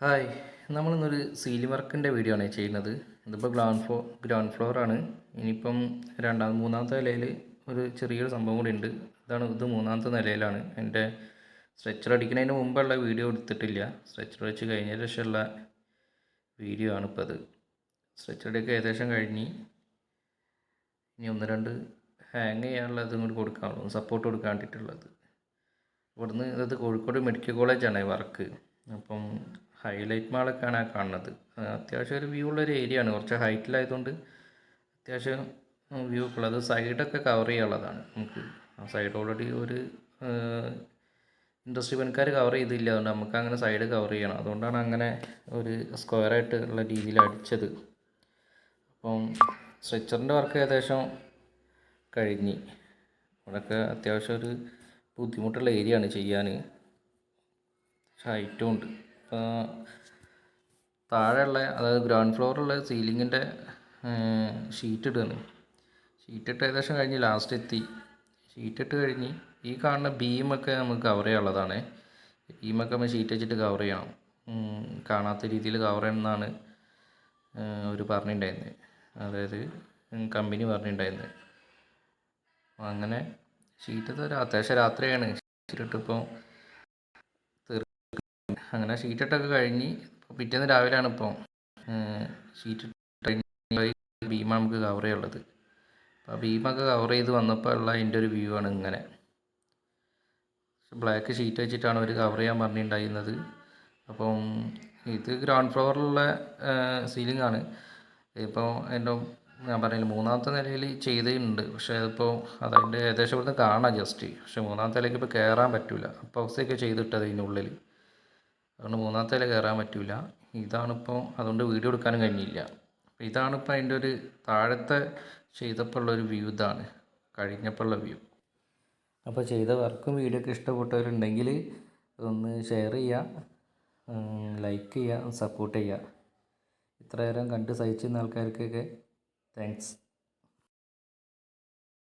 Hi, നമ്മളിന്നൊരു ceiling വർക്കിൻ്റെ video ആണ് ചെയ്യുന്നത്. ഇതിപ്പോൾ ഗ്രൗണ്ട് ഫ്ലോർ ആണ്. ഇനിയിപ്പം മൂന്നാമത്തെ നിലയിൽ ഒരു ചെറിയൊരു സംഭവം കൂടി ഉണ്ട്. ഇത് മൂന്നാമത്തെ നിലയിലാണ്. എൻ്റെ സ്ട്രെച്ചർ അടിക്കുന്നതിന് മുമ്പുള്ള വീഡിയോ എടുത്തിട്ടില്ല. സ്ട്രെച്ചർ വെച്ച് കഴിഞ്ഞതിന് ശേഷമുള്ള വീഡിയോ ആണിപ്പോൾ അത്. സ്ട്രെച്ചർ അടിയൊക്കെ ഏകദേശം കഴിഞ്ഞ് ഇനി ഒന്ന് രണ്ട് ഹാങ് ചെയ്യാനുള്ള ഇതും കൂടി കൊടുക്കാനുള്ളൂ, സപ്പോർട്ട് കൊടുക്കാൻ വേണ്ടിയിട്ടുള്ളത്. ഇവിടുന്ന് കോഴിക്കോട് മെഡിക്കൽ കോളേജാണ് വർക്ക്. അപ്പം ഹൈലൈറ്റ് മാളൊക്കെയാണ് കാണുന്നത്. അത്യാവശ്യം ഒരു വ്യൂ ഉള്ളൊരു ഏരിയ ആണ്. കുറച്ച് ഹൈറ്റിലായതുകൊണ്ട് അത്യാവശ്യം വ്യൂ ഒക്കെ ഉള്ളത്. സൈഡൊക്കെ കവർ ചെയ്യാനുള്ളതാണ് നമുക്ക്. ആ സൈഡ് ഓൾറെഡി ഒരു ഇൻഡസ്ട്രി പണിക്കാർ കവർ ചെയ്തില്ല. അതുകൊണ്ട് നമുക്ക് അങ്ങനെ സൈഡ് കവർ ചെയ്യണം. അതുകൊണ്ടാണ് അങ്ങനെ ഒരു സ്ക്വയറായിട്ട് ഉള്ള രീതിയിൽ അടിച്ചത്. അപ്പം സ്ട്രെച്ചറിൻ്റെ വർക്ക് ഏകദേശം കഴിഞ്ഞ്. അവിടെയൊക്കെ അത്യാവശ്യം ഒരു ബുദ്ധിമുട്ടുള്ള ഏരിയ ആണ് ചെയ്യാൻ. ഹൈറ്റും ഉണ്ട്. താഴെയുള്ള അതായത് ഗ്രൗണ്ട് ഫ്ലോറുള്ള സീലിങ്ങിൻ്റെ ഷീറ്റ് ഇടുകയാണ്. ഷീറ്റിട്ട് ഏകദേശം കഴിഞ്ഞ് ലാസ്റ്റ് എത്തി. ഷീറ്റിട്ട് കഴിഞ്ഞ് ഈ കാണുന്ന ബീമൊക്കെ നമുക്ക് കവർ ചെയ്യാനുള്ളതാണ്. ബീമൊക്കെ നമ്മൾ ഷീറ്റ് വെച്ചിട്ട് കവർ ചെയ്യണം. കാണാത്ത രീതിയിൽ കവർ ചെയ്യണമെന്നാണ് അവർ പറഞ്ഞിട്ടുണ്ടായിരുന്നത്. അതായത് കമ്പനി പറഞ്ഞിട്ടുണ്ടായിരുന്നത്. അങ്ങനെ ഷീറ്റ് അത്യാവശ്യം രാത്രിയാണ്. ഷീറ്റിട്ടിപ്പോൾ അങ്ങനെ ഷീറ്റിട്ടൊക്കെ കഴിഞ്ഞ് പിറ്റേന്ന് രാവിലെയാണ് ഇപ്പോൾ ഷീറ്റ് ബീം നമുക്ക് കവർ ചെയ്യാനുള്ളത്. അപ്പോൾ ബീമൊക്കെ കവർ ചെയ്ത് വന്നപ്പോൾ ഉള്ള അതിൻ്റെ ഒരു വ്യൂ ആണ് ഇങ്ങനെ. ബ്ലാക്ക് ഷീറ്റ് വെച്ചിട്ടാണ് അവർ കവർ ചെയ്യാൻ പറഞ്ഞിട്ടുണ്ടായിരുന്നത്. അപ്പം ഇത് ഗ്രൗണ്ട് ഫ്ലോറിലുള്ള സീലിംഗ് ആണ്. ഇപ്പോൾ ഞാൻ പറഞ്ഞില്ല, മൂന്നാമത്തെ നിലയിൽ ചെയ്തിട്ടുണ്ട്. പക്ഷേ അതിൻ്റെ ഏകദേശം ഇവിടുന്ന് കാണാം ജസ്റ്റ്. പക്ഷേ മൂന്നാമത്തെ നിലയ്ക്ക് ഇപ്പോൾ കയറാൻ പറ്റില്ല. അപ്പോൾ അവസ്ഥയൊക്കെ ചെയ്തിട്ടത് ഇതിനുള്ളിൽ. അതുകൊണ്ട് മൂന്നാമത്തെ നില കയറാൻ പറ്റില്ല. ഇതാണിപ്പോൾ, അതുകൊണ്ട് വീഡിയോ എടുക്കാനും കഴിഞ്ഞില്ല. ഇതാണിപ്പോൾ അതിൻ്റെ ഒരു താഴത്തെ ചെയ്തപ്പോൾ ഉള്ളൊരു വ്യൂ. ഇതാണ് കഴിഞ്ഞപ്പോൾ ഉള്ള വ്യൂ. അപ്പോൾ ചെയ്ത വർക്കും വീഡിയോ ഒക്കെ ഇഷ്ടപ്പെട്ടവരുണ്ടെങ്കിൽ ഒന്ന് ഷെയർ ചെയ്യുക, ലൈക്ക് ചെയ്യുക, സപ്പോർട്ട് ചെയ്യുക. ഇത്ര നേരം കണ്ട് സഹിച്ചിരുന്ന ആൾക്കാർക്കൊക്കെ താങ്ക്സ്.